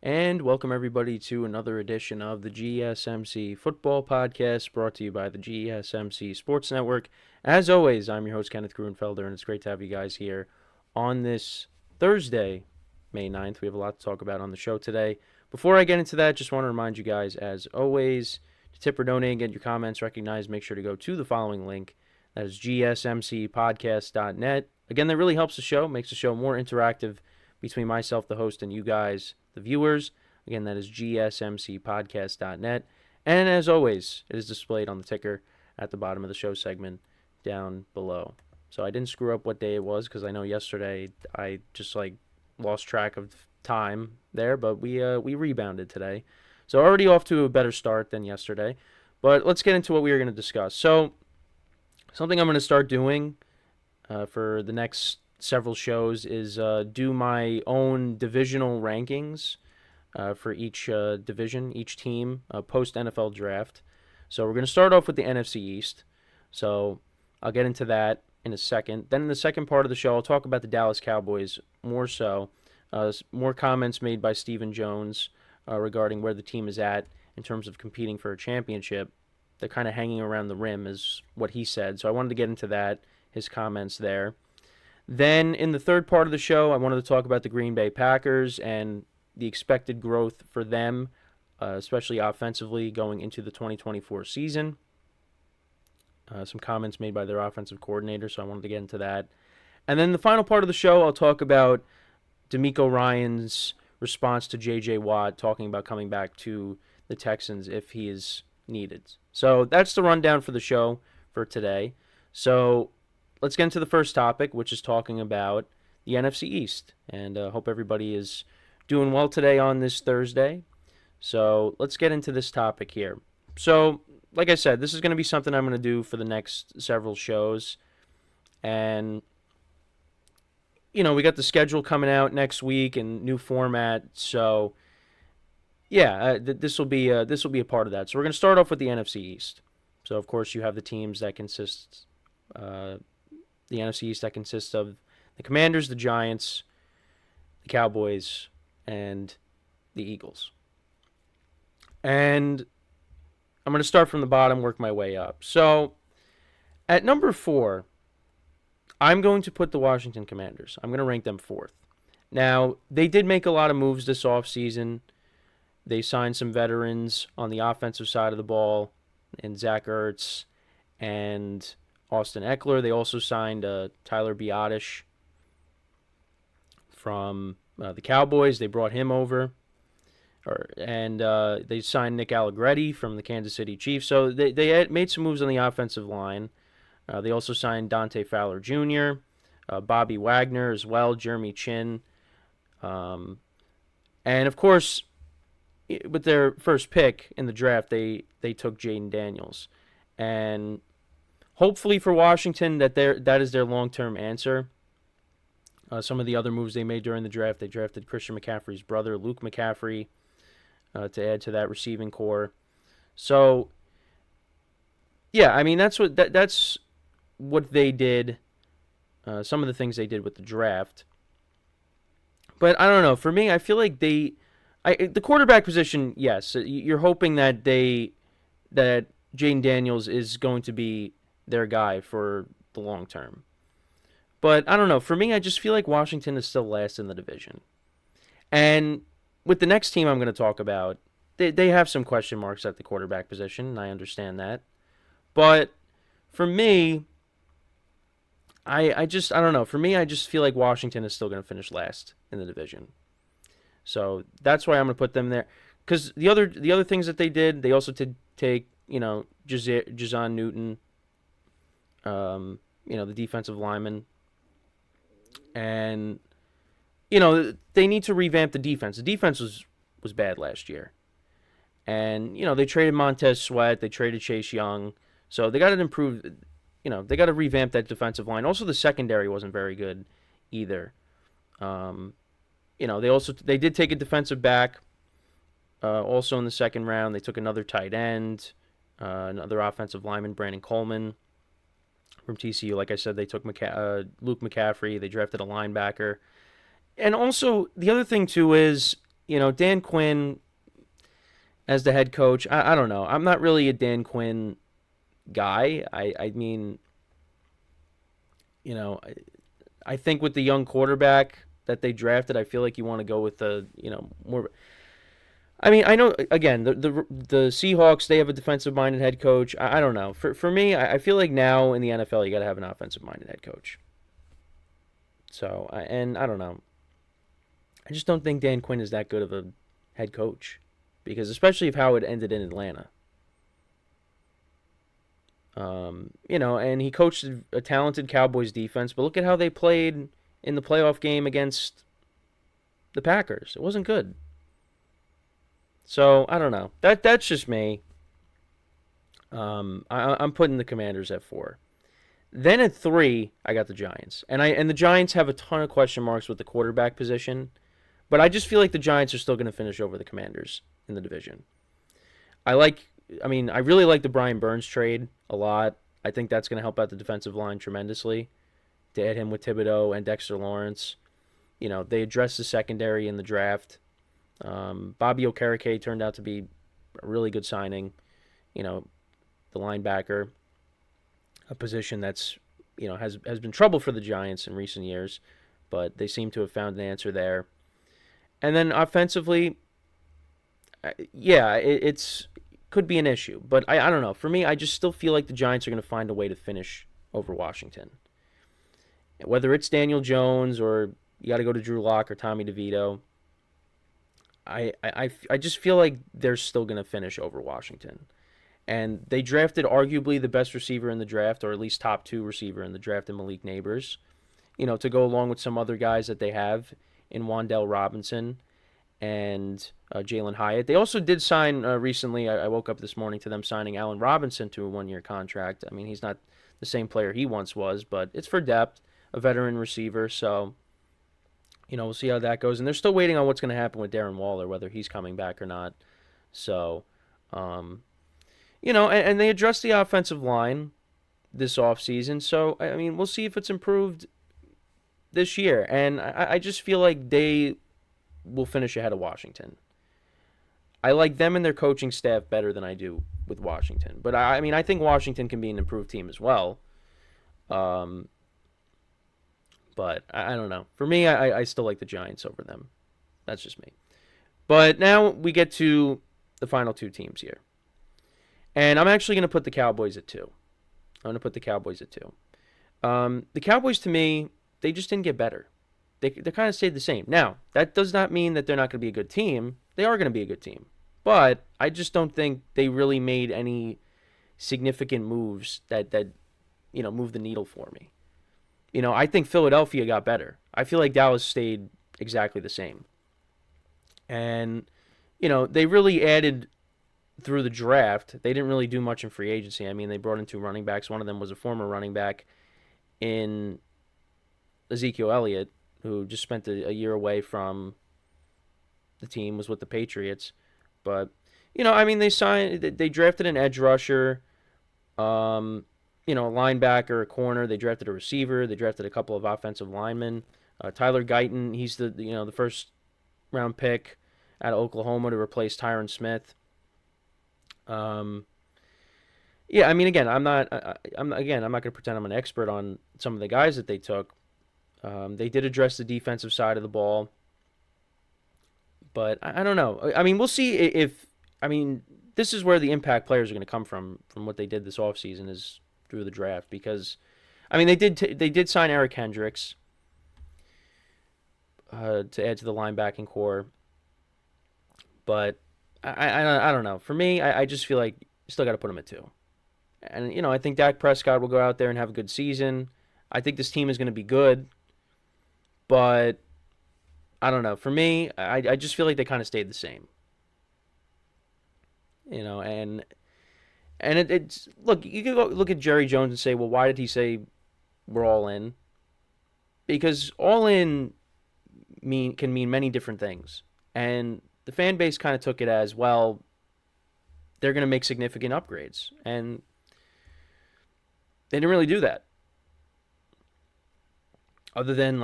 And welcome everybody to another edition of the GSMC Football Podcast, brought to you by the GSMC Sports Network. As always, I'm your host, Kenneth Gruenfelder, and it's great to have you guys here on this Thursday, May 9th. We have a lot to talk about on the show today. Before I get into that, just want to remind you guys, as always, to tip or donate and get your comments recognized, make sure to go to the following link. That is GSMCPodcast.net. Again, that really helps the show, makes the show more interactive between myself, the host, and you guys, the viewers. Again, that is GSMCPodcast.net. And as always, it is displayed on the ticker at the bottom of the show segment down below. So I didn't screw up what day it was because I know yesterday I just lost track of time there, but we rebounded today. So already off to a better start than yesterday. But let's get into what we are going to discuss. So something I'm going to start doing for the next several shows is do my own divisional rankings for each division, each team, post NFL draft. So we're going to start off with the NFC East. So I'll get into that in a second. Then in the second part of the show, I'll talk about the Dallas Cowboys more so. More comments made by Stephen Jones regarding where the team is at in terms of competing for a championship. They're kind of hanging around the rim is what he said. So I wanted to get into that, his comments there. Then in the third part of the show, I wanted to talk about the Green Bay Packers and the expected growth for them, especially offensively going into the 2024 season. Some comments made by their offensive coordinator, so I wanted to get into that. And then the final part of the show, I'll talk about DeMeco Ryans' response to J.J. Watt, talking about coming back to the Texans if he is needed. So that's the rundown for the show for today. So let's get into the first topic, which is talking about the NFC East. And I hope everybody is doing well today on this Thursday. So let's get into this topic here. So, like I said, this is going to be something I'm going to do for the next several shows. And, you know, we got the schedule coming out next week and new format. So, yeah, this will be a part of that. So we're going to start off with the NFC East. So, of course, you have the teams that consist the NFC East that consists of the Commanders, the Giants, the Cowboys, and the Eagles. And I'm going to start from the bottom, work my way up. So, at number 4, I'm going to put the Washington Commanders. I'm going to rank them 4th. Now, they did make a lot of moves this offseason. They signed some veterans on the offensive side of the ball in Zach Ertz and Austin Eckler. They also signed Tyler Biadasz from the Cowboys. They brought him over. And they signed Nick Allegretti from the Kansas City Chiefs. So they had made some moves on the offensive line. They also signed Dante Fowler Jr., Bobby Wagner as well, Jeremy Chin. And, of course, with their first pick in the draft, they took Jayden Daniels. And hopefully for Washington, that is their long-term answer. Some of the other moves they made during the draft, they drafted Christian McCaffrey's brother, Luke McCaffrey, to add to that receiving core. So, yeah, I mean that's what they did. Some of the things they did with the draft. But I don't know. For me, I feel like the quarterback position, yes, you're hoping that Jayden Daniels is going to be their guy for the long term. But I don't know. For me, I just feel like Washington is still last in the division. And with the next team I'm going to talk about, they have some question marks at the quarterback position, and I understand that. But for me, I don't know. For me, I just feel like Washington is still going to finish last in the division. So that's why I'm going to put them there. Because the other things that they did, they also did take, Jayson Newton, the defensive lineman. And, they need to revamp the defense. The defense was bad last year. And, they traded Montez Sweat. They traded Chase Young. So they got to improve, they got to revamp that defensive line. Also, the secondary wasn't very good either. They did take a defensive back also in the second round. They took another tight end, another offensive lineman, Brandon Coleman from TCU. Like I said, they took Luke McCaffrey. They drafted a linebacker. And also, the other thing, too, is Dan Quinn as the head coach, I don't know. I'm not really a Dan Quinn guy. I mean, you know, I think with the young quarterback that they drafted, I feel like you want to go with the, more. I mean, I know again the Seahawks, they have a defensive minded head coach. I don't know. For me, I feel like now in the NFL you got to have an offensive minded head coach. So and I don't know. I just don't think Dan Quinn is that good of a head coach, because especially if how it ended in Atlanta. And he coached a talented Cowboys defense, but look at how they played in the playoff game against the Packers. It wasn't good. So I don't know. That's just me. I'm putting the Commanders at 4. Then at 3, I got the Giants, and the Giants have a ton of question marks with the quarterback position, but I just feel like the Giants are still going to finish over the Commanders in the division. I really like the Brian Burns trade a lot. I think that's going to help out the defensive line tremendously to add him with Thibodeau and Dexter Lawrence. They addressed the secondary in the draft. Bobby Okereke turned out to be a really good signing. The linebacker, a position that's has been trouble for the Giants in recent years, but they seem to have found an answer there. And then offensively, it's could be an issue, but I don't know. For me, I just still feel like the Giants are going to find a way to finish over Washington. Whether it's Daniel Jones or you got to go to Drew Lock or Tommy DeVito, I just feel like they're still going to finish over Washington. And they drafted arguably the best receiver in the draft, or at least top 2 receiver in the draft, in Malik Neighbors, to go along with some other guys that they have in Wan'Dale Robinson and Jalen Hyatt. They also did sign recently, I woke up this morning to them signing Allen Robinson to a 1-year contract. I mean, he's not the same player he once was, but it's for depth, a veteran receiver. So, we'll see how that goes. And they're still waiting on what's going to happen with Darren Waller, whether he's coming back or not. So, and they addressed the offensive line this offseason. So, I mean, we'll see if it's improved this year. And I just feel like they will finish ahead of Washington. I like them and their coaching staff better than I do with Washington. But, I mean, I think Washington can be an improved team as well. But I don't know. For me, I still like the Giants over them. That's just me. But now we get to the final 2 teams here. And I'm actually going to put the Cowboys at 2. I'm going to put the Cowboys at 2. The Cowboys, to me, they just didn't get better. They kind of stayed the same. Now, that does not mean that they're not going to be a good team. They are going to be a good team. But I just don't think they really made any significant moves that moved the needle for me. I think Philadelphia got better. I feel like Dallas stayed exactly the same. And, they really added through the draft. They didn't really do much in free agency. I mean, they brought in 2 running backs. One of them was a former running back in Ezekiel Elliott, who just spent a year away from the team, was with the Patriots. But, I mean, they drafted an edge rusher, a linebacker, a corner. They drafted a receiver. They drafted a couple of offensive linemen. Tyler Guyton, he's the first round pick out of Oklahoma to replace Tyron Smith. I mean, again, I'm not going to pretend I'm an expert on some of the guys that they took. They did address the defensive side of the ball, but I don't know. I mean, we'll see if this is where the impact players are going to come from what they did this offseason is through the draft, because I mean, they did sign Eric Hendricks to add to the linebacking core, but I don't know. For me, I just feel like you still got to put him at 2. And, I think Dak Prescott will go out there and have a good season. I think this team is going to be good. But, I don't know. For me, I just feel like they kind of stayed the same. And it's... Look, you can go look at Jerry Jones and say, well, why did he say we're all in? Because all in can mean many different things. And the fan base kind of took it as, well, they're going to make significant upgrades. And they didn't really do that. Other than,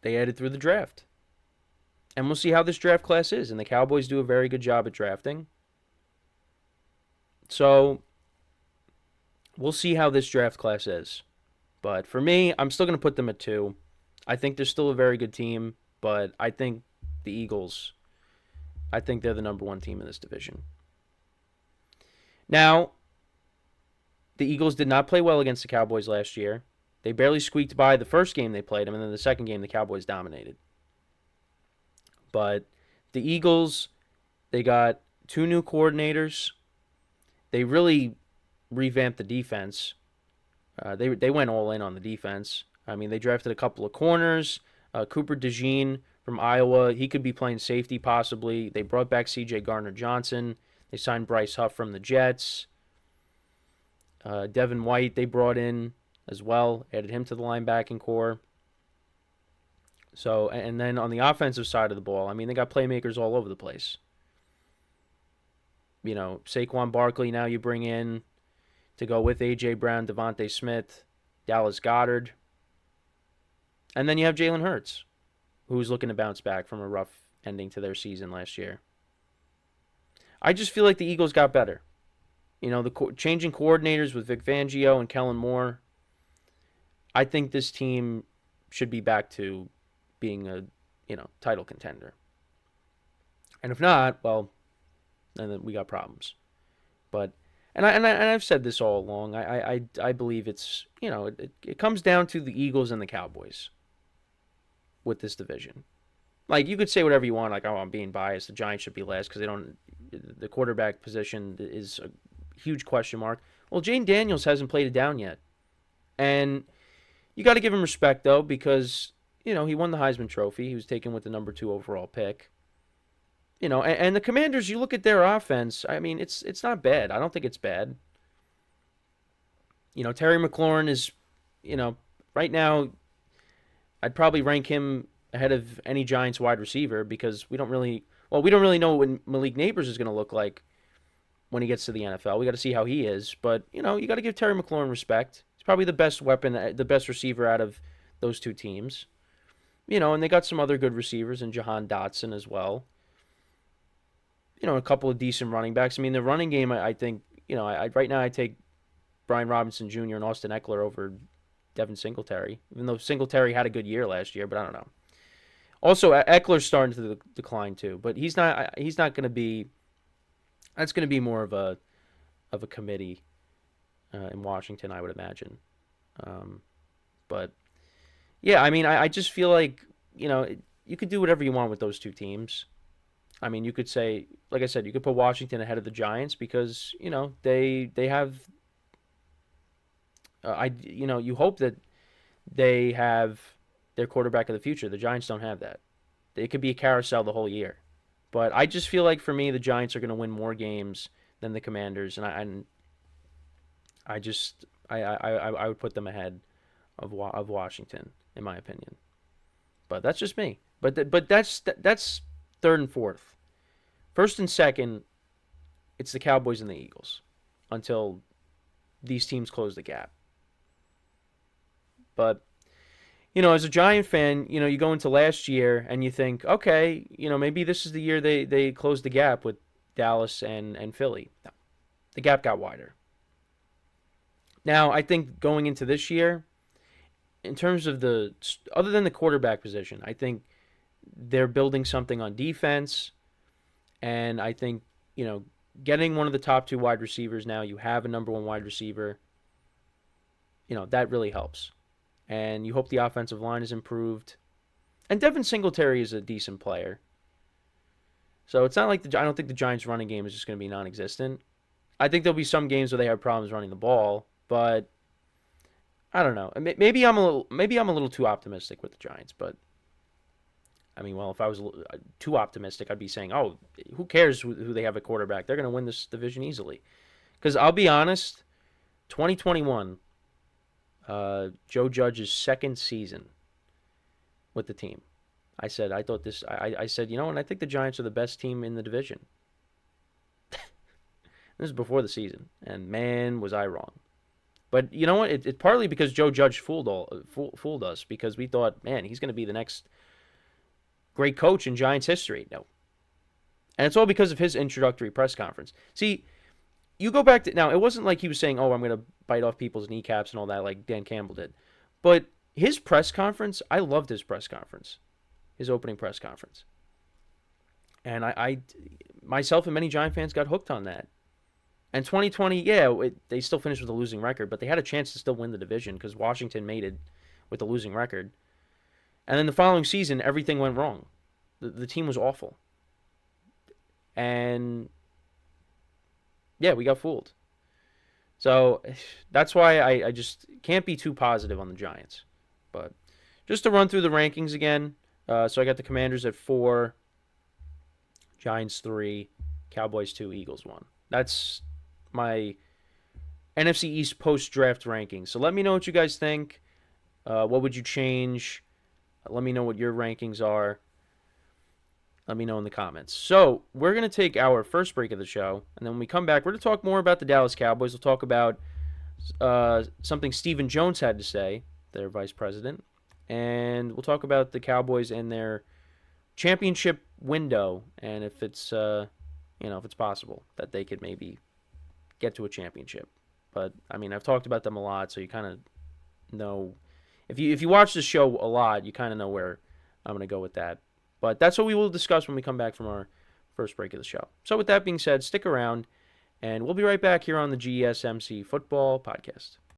they added through the draft. And we'll see how this draft class is. And the Cowboys do a very good job at drafting. So we'll see how this draft class is. But for me, I'm still going to put them at 2. I think they're still a very good team, but I think the Eagles, I think they're the number 1 team in this division. Now, the Eagles did not play well against the Cowboys last year. They barely squeaked by the first game they played them, and then the second game the Cowboys dominated. But the Eagles, they got 2 new coordinators. They really revamped the defense. They went all in on the defense. I mean, they drafted a couple of corners. Cooper DeJean from Iowa, he could be playing safety possibly. They brought back C.J. Gardner-Johnson. They signed Bryce Huff from the Jets. Devin White they brought in as well, added him to the linebacking core. So, and then on the offensive side of the ball, I mean, they got playmakers all over the place. You know, Saquon Barkley now you bring in to go with A.J. Brown, Devontae Smith, Dallas Goedert. And then you have Jalen Hurts, who's looking to bounce back from a rough ending to their season last year. I just feel like the Eagles got better. You know, the changing coordinators with Vic Fangio and Kellen Moore. I think this team should be back to being a, title contender. And if not, well, then we got problems. But and I've said this all along. I believe it's it comes down to the Eagles and the Cowboys with this division. Like, you could say whatever you want, like, oh, I'm being biased. The Giants should be last because the quarterback position is a huge question mark. Well, Jayden Daniels hasn't played it down yet. And you got to give him respect, though, because, he won the Heisman Trophy. He was taken with the number 2 overall pick. And the Commanders, you look at their offense, I mean, it's not bad. I don't think it's bad. Terry McLaurin is, right now, I'd probably rank him ahead of any Giants wide receiver because we don't really know what Malik Neighbors is going to look like when he gets to the NFL. We got to see how he is. But, you got to give Terry McLaurin respect. He's probably the best weapon, the best receiver out of those 2 teams. And they got some other good receivers in Jahan Dotson as well. A couple of decent running backs. I mean, the running game, I think, right now I take Brian Robinson Jr. and Austin Eckler over Devin Singletary, even though Singletary had a good year last year, but I don't know. Also, Eckler's starting to decline too, but he's not going to be. That's going to be more of a committee in Washington, I would imagine. But yeah, I mean, I just feel like you could do whatever you want with those 2 teams. I mean, you could say, like I said, you could put Washington ahead of the Giants because they have. You hope that they have their quarterback of the future. The Giants don't have that. It could be a carousel the whole year. But I just feel like for me, the Giants are going to win more games than the Commanders, and I would put them ahead of Washington in my opinion. But that's just me. But that's 3rd and 4th. 1st and 2nd, it's the Cowboys and the Eagles until these teams close the gap. But, as a Giant fan, you go into last year and you think, okay, maybe this is the year they close the gap with Dallas and Philly. No, the gap got wider. Now, I think going into this year, in terms of other than the quarterback position, I think they're building something on defense. And I think, getting one of the top 2 wide receivers now, you have a number 1 wide receiver, that really helps. And you hope the offensive line is improved. And Devin Singletary is a decent player. So it's not like I don't think the Giants' running game is just going to be non-existent. I think there'll be some games where they have problems running the ball, but I don't know. Maybe I'm a little too optimistic with the Giants, but I mean, well, if I was too optimistic, I'd be saying, oh, who cares who they have at quarterback? They're going to win this division easily. Because I'll be honest, 2021, Joe Judge's 2nd season with the team. I said, and I think the Giants are the best team in the division. This is before the season, and man, was I wrong. But you know what? It's partly because Joe Judge fooled us because we thought, man, he's going to be the next great coach in Giants history. No. And it's all because of his introductory press conference. See, you go back to, now, it wasn't like he was saying, oh, I'm going to bite off people's kneecaps and all that like Dan Campbell did. But his press conference, I loved his press conference, his opening press conference. And I myself and many Giant fans got hooked on that. And 2020, they still finished with a losing record, but they had a chance to still win the division because Washington made it with a losing record. And then the following season, everything went wrong. The team was awful. And yeah, we got fooled. So that's why I just can't be too positive on the Giants. But just to run through the rankings again. So I got the Commanders at 4, Giants 3, Cowboys 2, Eagles 1. That's my NFC East post-draft rankings. So let me know what you guys think. What would you change? Let me know what your rankings are. Let me know in the comments. So we're going to take our first break of the show, and then when we come back, we're going to talk more about the Dallas Cowboys. We'll talk about something Stephen Jones had to say, their vice president, and we'll talk about the Cowboys and their championship window, and if it's if it's possible that they could maybe get to a championship. But I mean, I've talked about them a lot, so you kind of know. If you watch the show a lot, you kind of know where I'm going to go with that. But that's what we will discuss when we come back from our first break of the show. So with that being said, stick around, and we'll be right back here on the GSMC Football Podcast.